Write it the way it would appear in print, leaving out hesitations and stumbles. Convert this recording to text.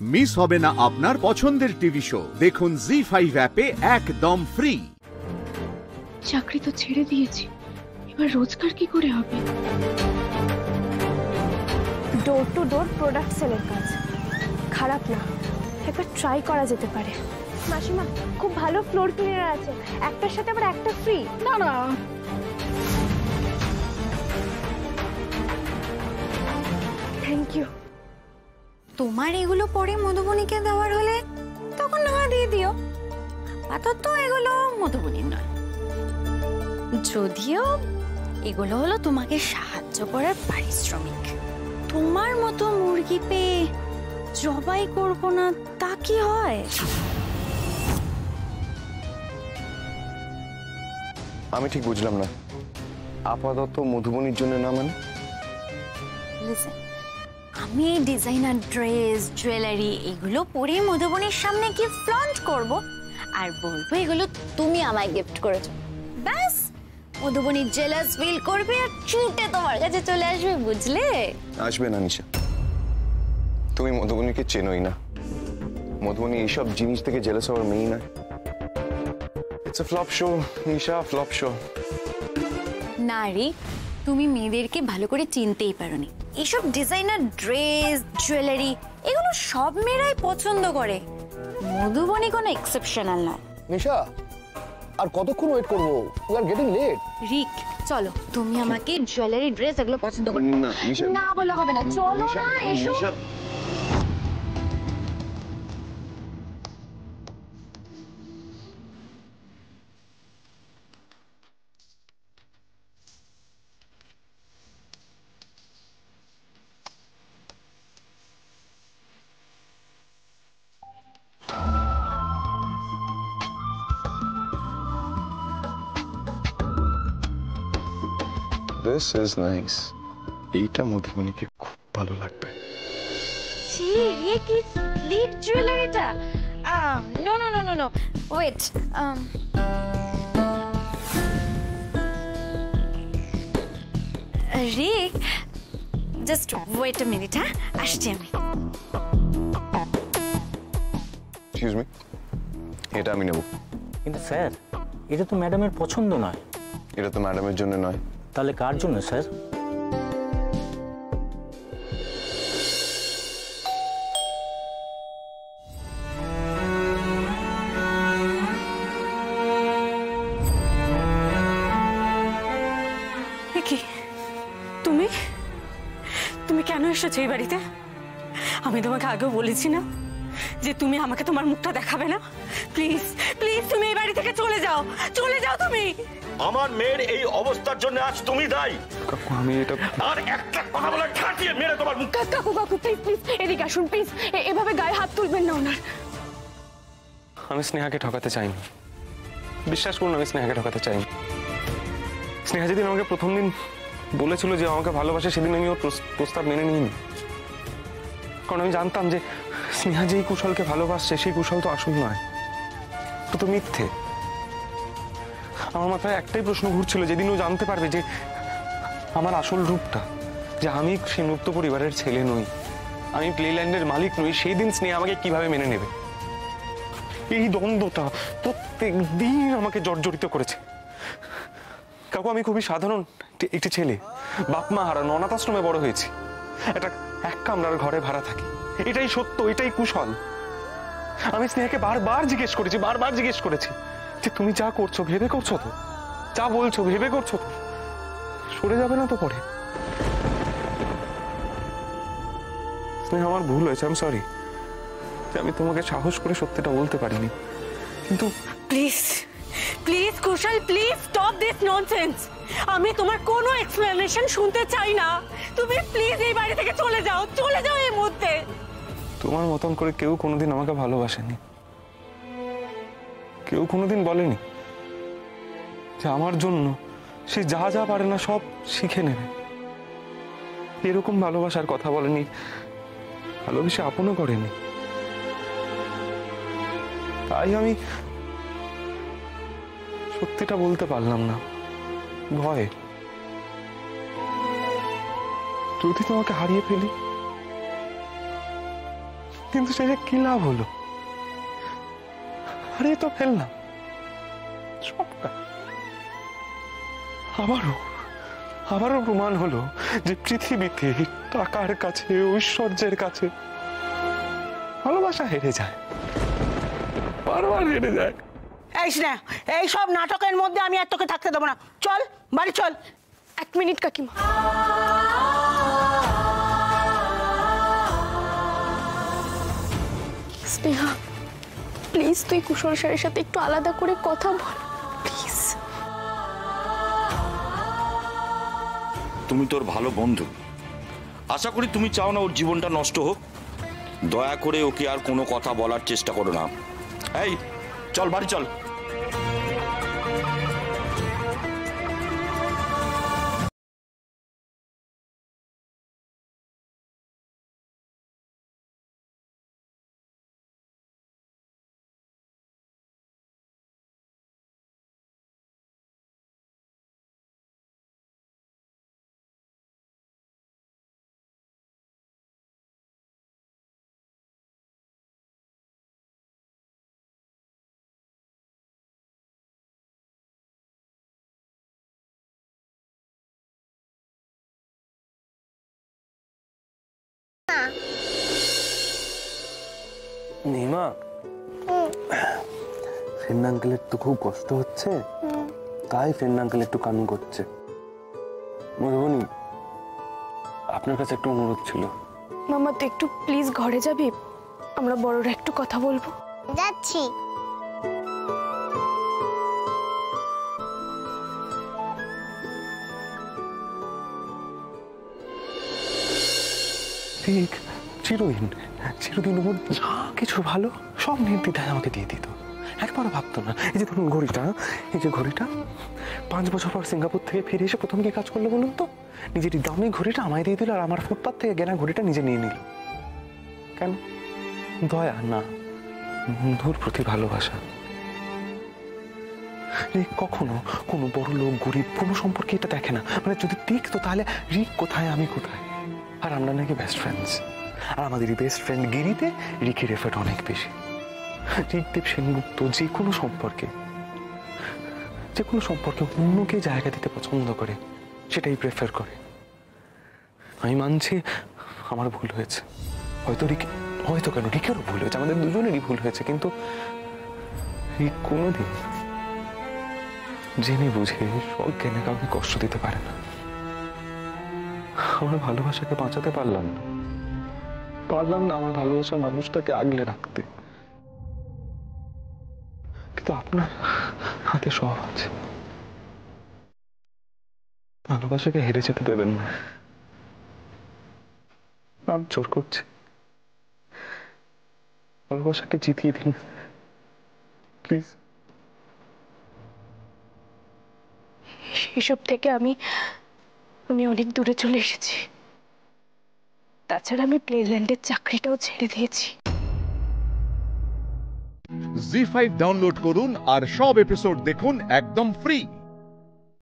Miss হবে না আপনার পছন্দের টিভি শো। দেখুন জি5 অ্যাপে একদম ফ্রি। চাকরি তো ছেড়ে দিয়েছি, এবার রোজগার কি করে হবে? ডোর টু ডোর প্রোডাক্ট সেলের কাজ খারাপ না, একবার ট্রাই করা যেতে পারে। মাসিমা, খুব ভালো ফ্লোর ক্লিনার আছে, একটার সাথে আবার একটা ফ্রি। না না, থ্যাংক ইউ। তোমার এগুলো পরে মধুবনীকে দেওয়ার হলে তখন না দিয়ে দিও, আপাতত এগুলো মধুবনীর নয়। যদিও এগুলো হলো তোমাকে সাহায্য করার পারিশ্রমিক। তোমার মতো মুরগি পেয়ে জবাই করবো না তা কি হয়? আমি ঠিক বুঝলাম না, আপাতত মধুবনীর জন্য না মানে? লিসেন, আমি এই ডিজাইনার ড্রেস জুয়েলারি এগুলো পরে মধুবনীর সামনে কি ফ্লন্ট করব আর বলবো এগুলো তুমি আমায় গিফট করেছো। ব্যাস, মধুবনী জেলাস ফিল করবে আর ছুটে তোমার কাছে চলে আসবে, বুঝলে? আসবে না নিশা, তুমি মধুবনীকে চেনোই না। মধুবনী এইসব জিনিস থেকে জেলাস হওয়ার মেয়ে না। It's a flop show Nisha, flop show. নারী, তুমি মেয়েদেরকে ভালো করে চিনতেই পারোনি। এইসব ডিজাইনার ড্রেস জুয়েলারি এগুলো সব মেয়েরাই পছন্দ করে, মধুবনী কোনো এক্সেপশনাল নয়। নিশা, আর কতক্ষণ ওয়েট করব? We are getting late. Rik, চলো, তুমি আমাকে জুয়েলারি ড্রেস এগুলো পছন্দ করো না নিশা, না বলে হবে না, চলো না, এসো। This is nice. এইটা মধুবনীকে খুব ভালো লাগবে। ছি, ये কি স্লিট জুয়েলারিটা? No no no no no, wait. Rik, just wait a minute. হ্যাঁ, আসছি আমি। এক্সকিউজ মি, এটা আমি নেব। কিন্তু স্যার, এটা তো ম্যাডামের পছন্দ নয়। এটা তো ম্যাডামের জন্য নয়। তাহলে কার জন্য স্যার? কি তুমি তুমি কেন এসেছো এই বাড়িতে? আমি তোমাকে আগেও বলেছি না যে তুমি আমাকে তোমার মুখটা দেখাবে না? প্লিজ প্লিজ তুমি এই বাড়ি থেকে চলে যাও, চলে যাও তুমি। আমার মেয়ের এই অবস্থার জন্য আজ তুমি দায়ী। কাকু, আমি এটা আর একটা কথা বলে ঠাটিয়ে মেরে তোমার মুখ। কাকু কাকু প্লিজ প্লিজ এদিকে আসুন প্লিজ, এভাবে গায়ে হাত তুলবেন না ওনার। আমি স্নেহাকে ঠকাতে চাইনি, বিশ্বাস করুন, আমি স্নেহাকে ঠকাতে চাইনি। স্নেহা যেদিন আমাকে প্রথম দিন বলেছিল যে আমাকে ভালোবাসে, সেদিন আমি ওর প্রস্তাব মেনে নিইনি। কারণ আমি জানতাম যে স্নেহা যেই কুশলকে ভালোবাসছে সেই কুশল তো আসল নয়, তো তো মিথ্যে। আমার মাথায় একটাই প্রশ্ন ঘুরছিল, যেদিন ও জানতে পারবে যে আমার আসল রূপটা, যে আমি সেনগুপ্ত পরিবারের ছেলে নই, আমি প্লেল্যান্ডের মালিক নই, সেই দিন স্নেহা আমাকে কিভাবে মেনে নেবে। এই দ্বন্দ্বটা প্রত্যেক দিন আমাকে জর্জরিত করেছে। কাকু, আমি খুবই সাধারণ একটি ছেলে, বাপ মা হারানো, অনাথ আশ্রমে বড় হয়েছি, এক কামরার ঘরে ভাড়া থাকি। এটাই সত্য, এটাই কুশল। আমি স্নেহাকে বারবার জিজ্ঞেস করেছি যে তুমি যা করছো ভেবে করছো তো, যা বলছো ভেবে করছো তো, সরে যাবে না তো পরে? স্নেহা, আমার ভুল হয়েছে, আমি সরি যে আমি তোমাকে সাহস করে সত্যিটা বলতে পারিনি। কিন্তু please please Kushal, please stop this nonsense. আমি তোমার কোনো এক্সপ্লেনেশন শুনতে চাই না। তুমি প্লিজ এই বাড়ি থেকে চলে যাও, চলে যাও এই মুহূর্তে। তোমার মতন করে কেউ কোনোদিন আমাকে ভালোবাসেনি, কেউ কোনোদিন বলেনি যে আমার জন্য সে যা যা পারে না সব শিখে নেবে। এরকম ভালোবাসার কথা বলেনি, ভালোবেসে আপনও করেনি। তাই আমি সত্যিটা বলতে পারলাম না, ভয়ে। যদি তোমাকে হারিয়ে ফেলি কিন্তু সে কি লাভ হলো? আরে তো ফেললাম সবটা। আবারও প্রমাণ হলো যে পৃথিবীতে টাকার কাছে, ঐশ্বর্যের কাছে ভালোবাসা হেরে যায়, বারবার হেরে যায়। এই স্নেহা, এই সব নাটকের মধ্যে আমি আর তোকে থাকতে দেবো না। চল বাড়ি চল। 1 মিনিট কাকিমা। স্নেহা প্লিজ তুই কুশল স্যারের সাথে একটু আলাদা করে কথা বল প্লিজ। তুমি তোর ভালো বন্ধু, আশা করি তুমি চাও না ওর জীবনটা নষ্ট হোক। দয়া করে ওকে আর কোনো কথা বলার চেষ্টা করো না। এই চল বাড়ি চল। নিমা, ফেন্না আঙ্কেলের তো খুব কষ্ট হচ্ছে, তাই ফেন্না আঙ্কেল একটু কান্না করছে। মধুবনী, আপনার কাছে একটু অনুরোধ ছিল। মামা তুই একটু প্লিজ ঘরে যাবি, আমরা বড়রা একটু কথা বলবো। যাচ্ছি। ঠিক চিরদিন ওর যা কিছু ভালো সব নির্দ্বিধায় আমাকে দিয়ে দিত, একবারও ভাবতো না। এই যে ধরুন ঘড়িটা, 5 বছর পর সিঙ্গাপুর থেকে ফিরে এসে প্রথম কি কাজ করলো বলুন তো? নিজের দামি ঘড়িটা আমায় দিয়ে দিল, আর আমার ফুটপাথ থেকে কেনা ঘড়িটা নিজে নিয়ে নিল। কেন? দয়া না, বন্ধুর প্রতি ভালোবাসা। কখনো কোনো বড় লোক গরিব কোনো সম্পর্কে এটা দেখে না, মানে যদি দেখতো তাহলে রিক কোথায় আমি কোথায়, আর আমরা নাকি বেস্ট ফ্রেন্ডস। আর আমাদের এই বেস্ট ফ্রেন্ড গিরিতে রিকের এফর্ট অনেক বেশি। ঋকদেব সেনগুপ্ত যে কোনো সম্পর্কে অন্যকে জায়গা দিতে পছন্দ করে, সেটাই প্রেফার করে। আমি মানছি আমার ভুল হয়েছে, হয়তো কেন রিকেরও ভুল হয়েছে, আমাদের দুজনেরই ভুল হয়েছে, কিন্তু রিক কোনোদিন জেনে বুঝে সজ্ঞানে কাউকে কষ্ট দিতে পারে না। আমার ভালোবাসাকে বাঁচাতে পারলাম না আমার ভালোবাসার মানুষটাকে আগলে রাখতে, কিন্তু আপনার হাতে সব আছে। ভালোবাসাকে হেরে যেতে দেবেন না। আমি জোর করছি, ভালোবাসাকে জিতিয়ে দিন প্লিজ। এসব থেকে আমি অনেক দূরে চলে এসেছি। তাছাড়া আমি প্লেল্যান্ডের চাকরিটাও ছেড়ে দিয়েছি। জি5 ডাউনলোড করুন আর সব এপিসোড দেখুন একদম ফ্রি।